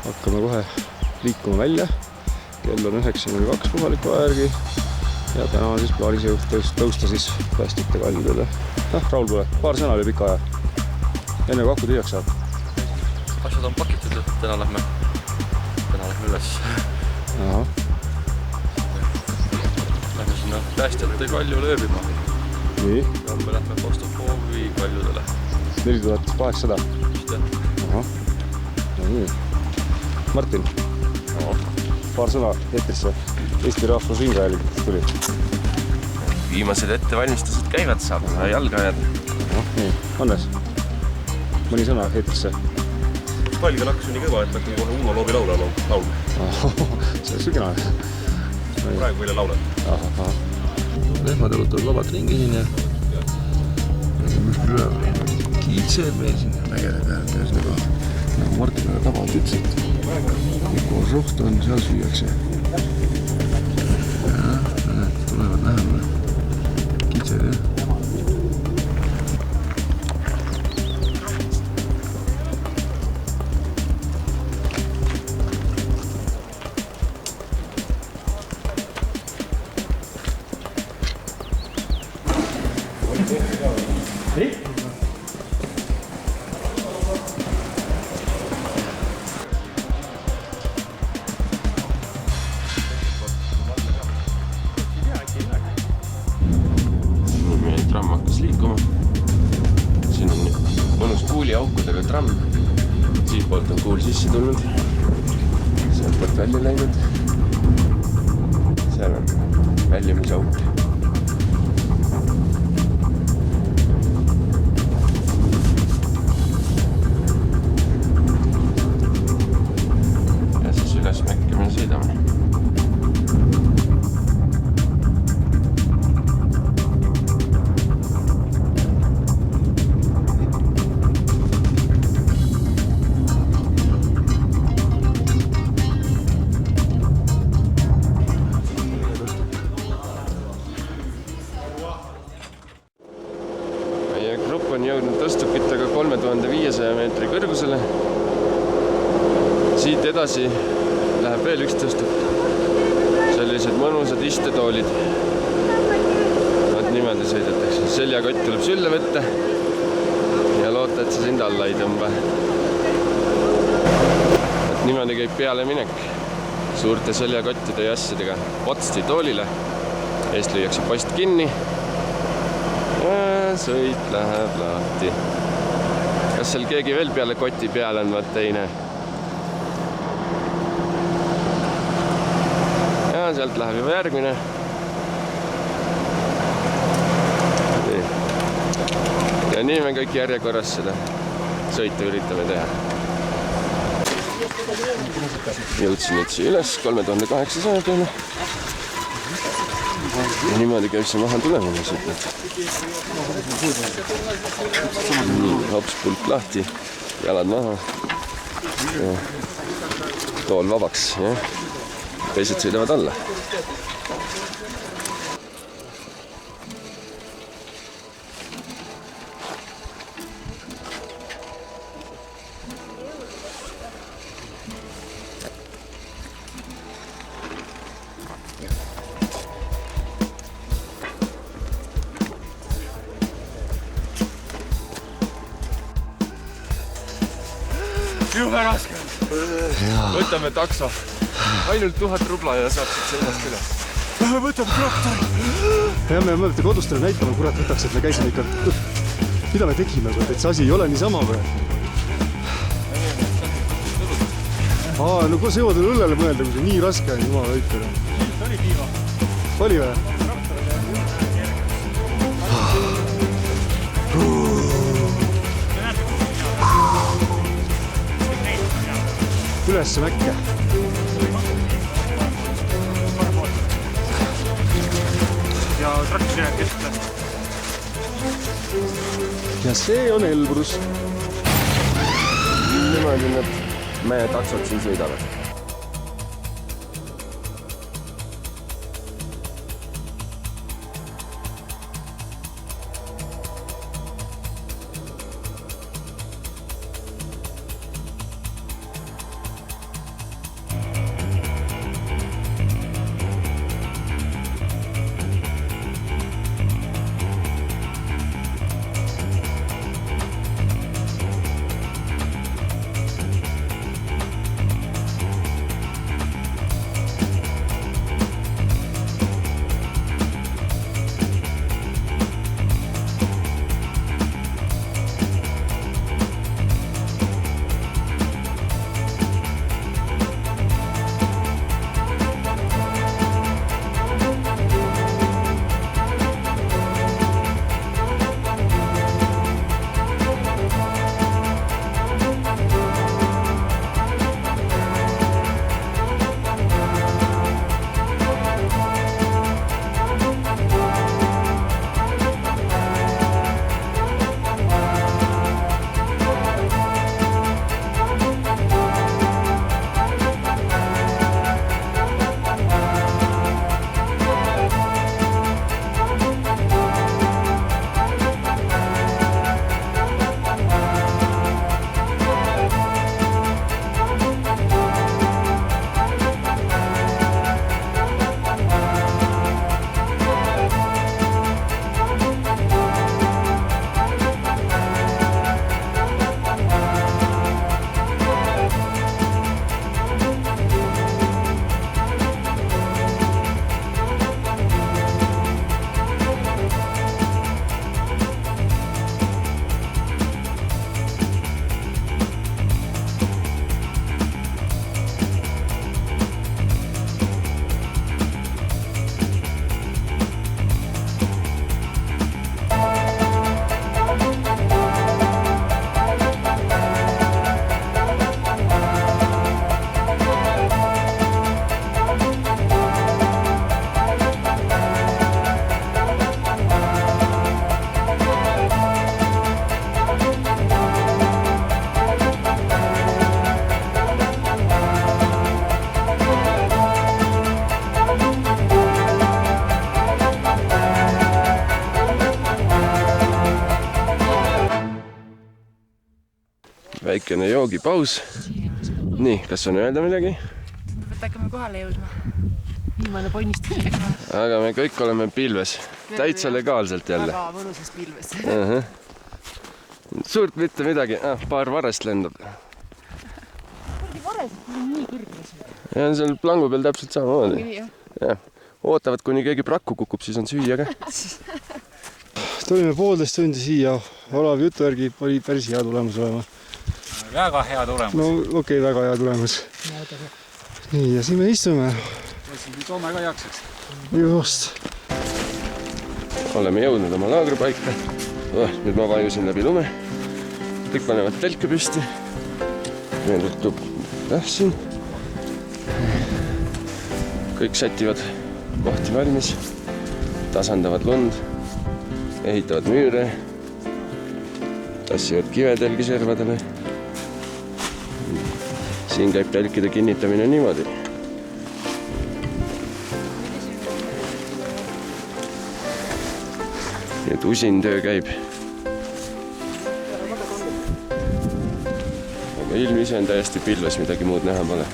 hakkame kohe liikuma välja. Kell on 9.02 kohaliku aja järgi ja täna on siis plaanis tõusta siis päästjate kaldidele. Raul, kuule, paar sõna üle pika aja. Enne kui aku tühjaks saab. Asjad on pakitud, et täna lähme üles. Aha. Lähme sinna päästjate kalju lööbima. Nii. Ja me lähme Postofovi kaljudele. 4800. Just jah. Aha. No nii. Martin, paar sõna eetrisse. Eesti Rahvusringhääling tuli. Viimased ettevalmistused käivad, saab jalga ajada. Nii, Hannes, mõni sõna eetrisse. Palgel hakkas nii kõva, et hakkan kohe Uno Loobi laulama. See on kena. Praegu meile laulad. Lehmad õlutavad vabalt ringi siin ja kiitsed meil siin mägede peal käes nagu Martinile tabalt ütlesid. Koos roht on, seal süüakse. Ja, tulevad lähemale. Kiitsed jah. Tramm hakkas liikuma. Siin on mõnus kuuliaukudega tramm. Siit poolt on kuul sisse tulnud. Sealt poolt välja läinud. Seal on väljumisauk. Ja siis üles mäkke me sõidame. Grupp on jõudnud tõstukitega 3500 meetri kõrgusele. Siit edasi läheb veel üks tõstuk. Sellised mõnusad istetoolid. Niimoodi sõidetakse. Seljakott tuleb sülle võtta ja loota, et see sind alla ei tõmba. Niimoodi käib peale minek suurte seljakottide ja asjadega potsti toolile. Eest lüüakse post kinni. Ja sõit läheb lahti. Kas seal keegi veel peale koti peal on, vaat teine? Ja sealt läheb juba järgmine. Ja nii me kõik järjekorras seda sõitu üritame teha. Jõudsin nüüd siia üles 3800 peale. Ja niimoodi käib see maha tulemine siit. Nii, hops, pulk lahti, jalad maha. Ja tool vabaks, jah. Teised sõidavad alla. Juhe raske. Võtame takso. Ainult 1000 rubla ja saab siit seljast üle. Võtame traktori. Ja me mõtlete kodustele näitama, kurat võtaks, et me käisime ikka. Mida me tegime, et see asi ei ole niisama või? No kus jõuad õllele mõelda, kui see nii raske on, jumala õitkõne. Oli piiva. Oli või? Ülesse mäkke. Ja traktori jääb keskle. Ja see on Elbrus. Niimoodi need meie taksod siin sõidavad. väikene joogipaus. Nii, kas on öelda midagi? et hakkame kohale jõudma. Viimane ponnistus. Aga me kõik oleme pilves. Täitsa legaalselt jälle. Väga mõnusas pilves. Suurt mitte midagi. Paar varest lendab. Kurdi varesed on nii kõrges. Ja on seal plangu peal täpselt samamoodi. Ja. Ootavad, kuni keegi prakku kukub, siis on süüa ka. Tulime 1,5 tundi siia. Olavi jutu järgi oli päris hea tulemus olema. Väga hea tulemus. No okei, väga hea tulemus. Nii, ja siin me istume. Toome ka jaksaks. Just. Oleme jõudnud oma laagripaika. Nüüd ma vajusin läbi lume. Kõik panevad telke püsti. Nüüd õhtub siin. Kõik sätivad kohti valmis. Tasandavad lund. Ehitavad müüre. Tassivad kive telgiservadele. Siin käib telkide kinnitamine niimoodi. Nii et usin töö käib. Aga ilm ise on täiesti pilves, midagi muud näha pole.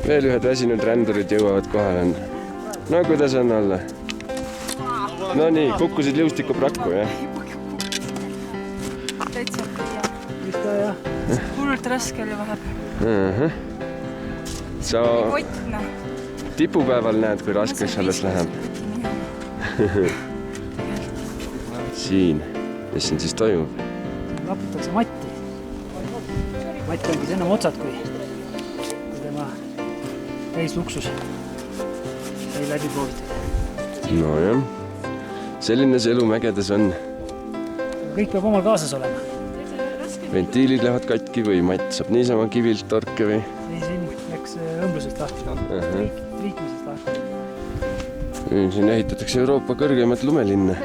Veel ühed väsinud rändurid jõuavad kohale. No kuidas on olla? No nii, kukkusid liustiku prakku, jah? Täitsa hea. Hullult raske oli vahepeal. Sa Kotna. tipupäeval näed, kui raskeks alles läheb. Siin. Mis siin siis toimub? Laputakse Matti. Matti ongi enam otsad, kui tema täis luksus sai läbi proovitud. No jah. Selline see elu mägedes on. Kõik peab omal kaasas olema. Ventiilid lähevad katki või Matt saab niisama kivilt torke või? Ei, siin läks õmblusest lahti. Triikmisest lahti. Siin ehitatakse Euroopa kõrgemat lumelinna.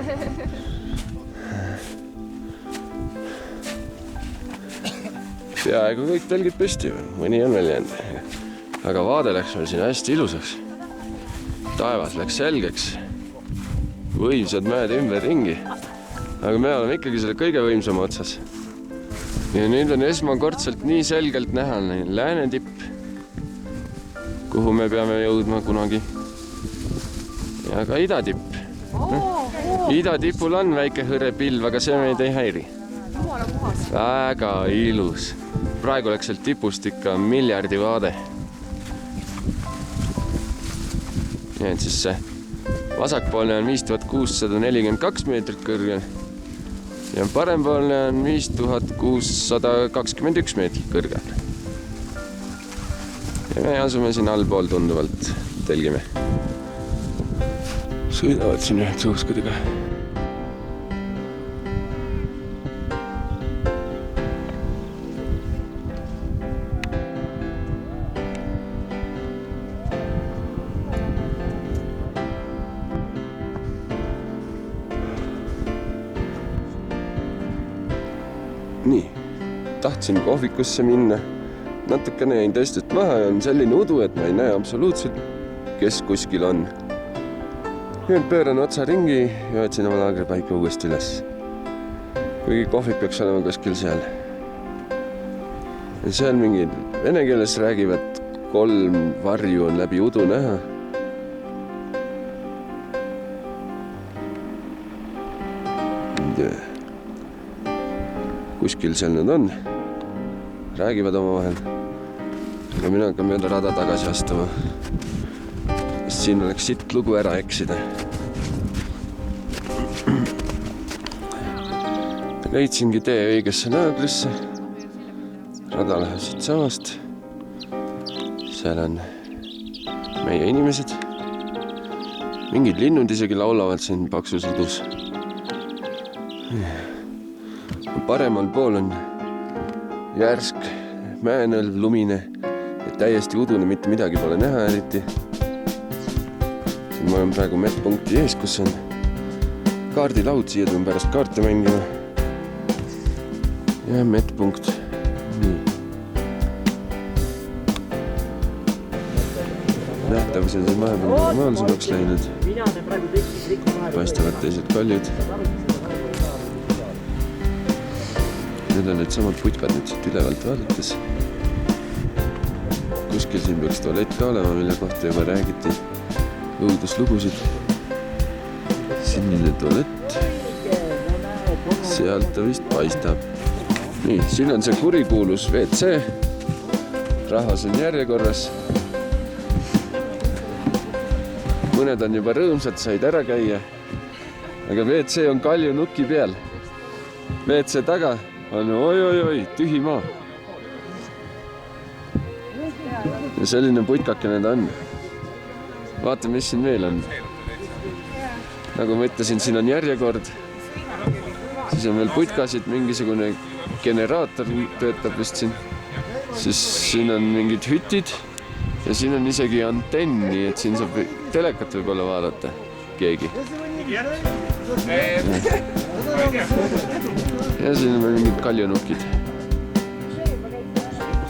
Peaaegu kõik telgid püsti, mõni on veel jäänud. Aga vaade läks meil siin hästi ilusaks. Taevas läks selgeks. Võimsad mäed ümber ringi. Aga me oleme ikkagi selle kõige võimsama otsas. Ja nüüd on esmakordselt nii selgelt näha lääne tipp, kuhu me peame jõudma kunagi. Ja ka idatipp. Idatipul on väike hõre pilv, aga see meid ei häiri. Väga ilus. Praegu läks sealt tipust ikka miljardi vaade. Ja et siis see vasakpoolne on 5642 meetrit kõrgel ja parempoolne on 5621 meetrit kõrgel. Ja me asume siin allpool tunduvalt telgime. Sõidavad siin ühed suuskudega. Nii, tahtsin kohvikusse minna. Natukene jäin tõstust maha ja on selline udu, et ma ei näe absoluutselt, kes kuskil on. Nüüd pööran otsa ringi ja otsin oma laagripaika uuesti üles. Kuigi kohvik peaks olema kuskil seal. Ja seal mingid vene keeles räägivad 3 varju on läbi udu näha. Kuskil seal nad on. Räägivad oma vahel. Aga mina hakkan mööda rada tagasi astuma. Sest siin oleks sitt lugu ära eksida. Leidsingi tee õigesse naabrisse. Rada läheb siit samast. Seal on meie inimesed. Mingid linnud isegi laulavad siin paksus udus. Paremal pool on järsk, mäenõlv, lumine ja täiesti udune, mitte midagi pole näha eriti. Ma olen praegu medpunkti ees, kus on kaardilaud, siia tulen pärast kaarte mängima. Ja medpunkt. Nii. Nähtavused on vahepeal normaalsemaks läinud. Paistavad teised kaljud. Need on need samad putkad nüüd siit ülevalt vaadates. Kuskil siin peaks tualett ka olema, mille kohta juba räägiti õuduslugusid. Sinine tualett. Sealt ta vist paistab. Nii, siin on see kurikuulus WC. Rahvas on järjekorras. Mõned on juba rõõmsad, said ära käia. Aga WC on kalju nuki peal. WC taga on oi, tühi maa. Ja selline putkakene ta on. Vaata, mis siin veel on. Nagu ma ütlesin, siin on järjekord. Siis on veel putkasid, mingisugune generaator töötab vist siin. Siis siin on mingid hütid. Ja siin on isegi antenni, et siin saab telekat võib-olla vaadata keegi. Ja siin on mingid kaljunukid.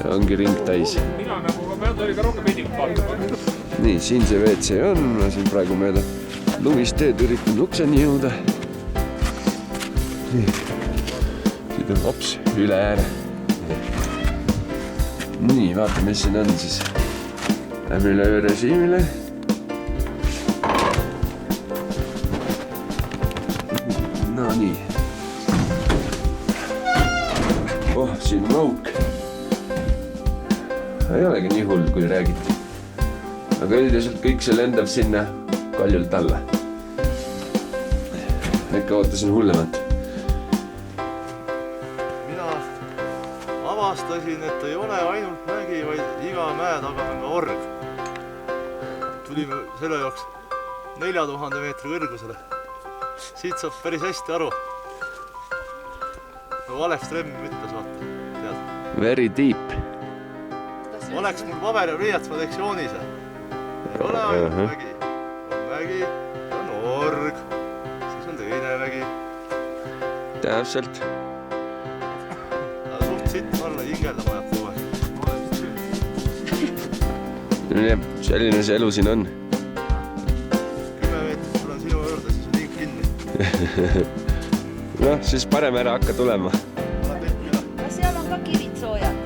Ja ongi ring täis. Nii, siin see WC on. Ma siin praegu mööda lumist teed üritan ukseni jõuda. Siit on hops üle ääre. Nii, vaata, mis siin on siis. Lähme üle režiimile. No nii. Oh, siin on auk. Ei olegi nii hull, kui räägiti. Aga üldiselt kõik see lendab sinna kaljult alla. Ikka ootasin hullemat. Mina avastasin, et ei ole ainult mägi, vaid iga mäe taga on ka org. Tulime selle jaoks 4000 meetri kõrgusele. Siit saab päris hästi aru. No Alev Stremmi ütles, vaata. Tead. Very deep. Oleks mul paber ja pliiats, ma teeks joonise. Ei ole ainult mägi. On mägi, on org. Siis on teine mägi. Täpselt. Suht sitt alla hingeldama jääb kogu aeg. Selline see elu siin on. 10 meetrit tulen sinu juurde, siis on hing kinni. No, siis parem ära hakka tulema. Kas seal on ka kivid soojad?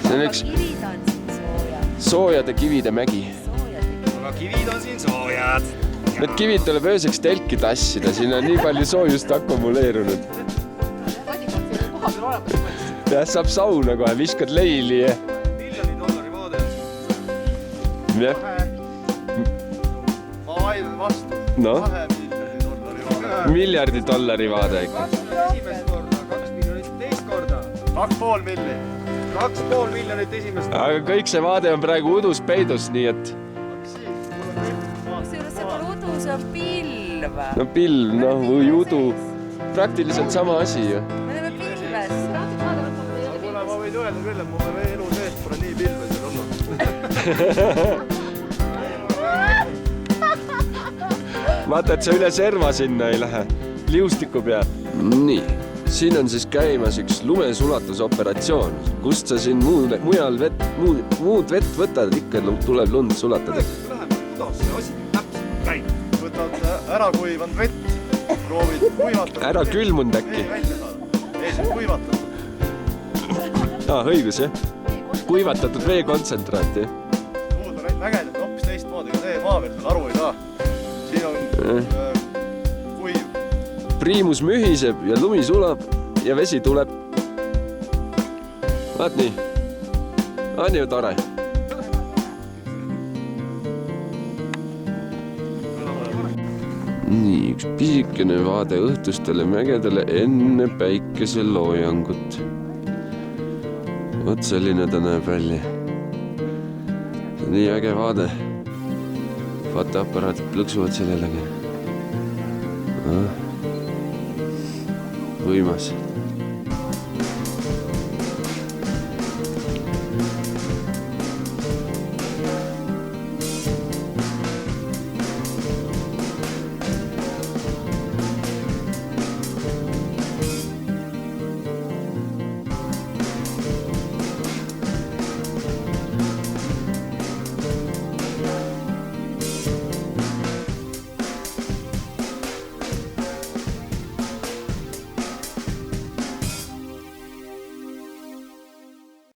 See on üks Kivid on siin soojad. soojade kivide mägi. Aga kivid on siin soojad. Need kivid tuleb ööseks telki tassida, siin on nii palju soojust akumuleerunud. Ja saab sauna kohe, viskad leili ja... $1 vaade. Jah. Ma vaidlen vastu. No? $2 miljardi dollari vaade ikka. Esimest korda, 2 miljonit teist korda. 2,5 miljonit. 2,5 miljonit esimest korda. Aga kõik see vaade on praegu udus peidus, nii et... Kusjuures see pole udu, see on pilv. No pilv, noh, või udu. Praktiliselt sama asi ju. Me oleme pilves. Kuule, ma võin öelda küll, et mul elu sees pole nii pilve seal olnud. Vaata, et sa üle serva sinna ei lähe. Liustiku peal. Nii, siin on siis käimas üks lumesulatusoperatsioon. Kust sa siin muud vett võtad, ikka tuleb lund sulatada. Läheme, kuidas see asi täpselt käib? Võtad ära kuivanud vett, proovid kuivatada. Ära külmund äkki. Ei, välja saada. Ei, see kuivatada. Õigus, jah. Kuivatatud veekontsentraat, jah. Muud on vägenud hoopis teistmoodi, ega see maa veel aru ei saa. Siin on kuiv. Priimus mühiseb ja lumi sulab ja vesi tuleb. Vaat nii. On ju tore. Nii, üks pisikene vaade õhtustele mägedele enne päikeseloojangut. Vot selline ta näeb välja. Nii äge vaade. Fotoaparaadid plõksuvad sellelegi. Võimas.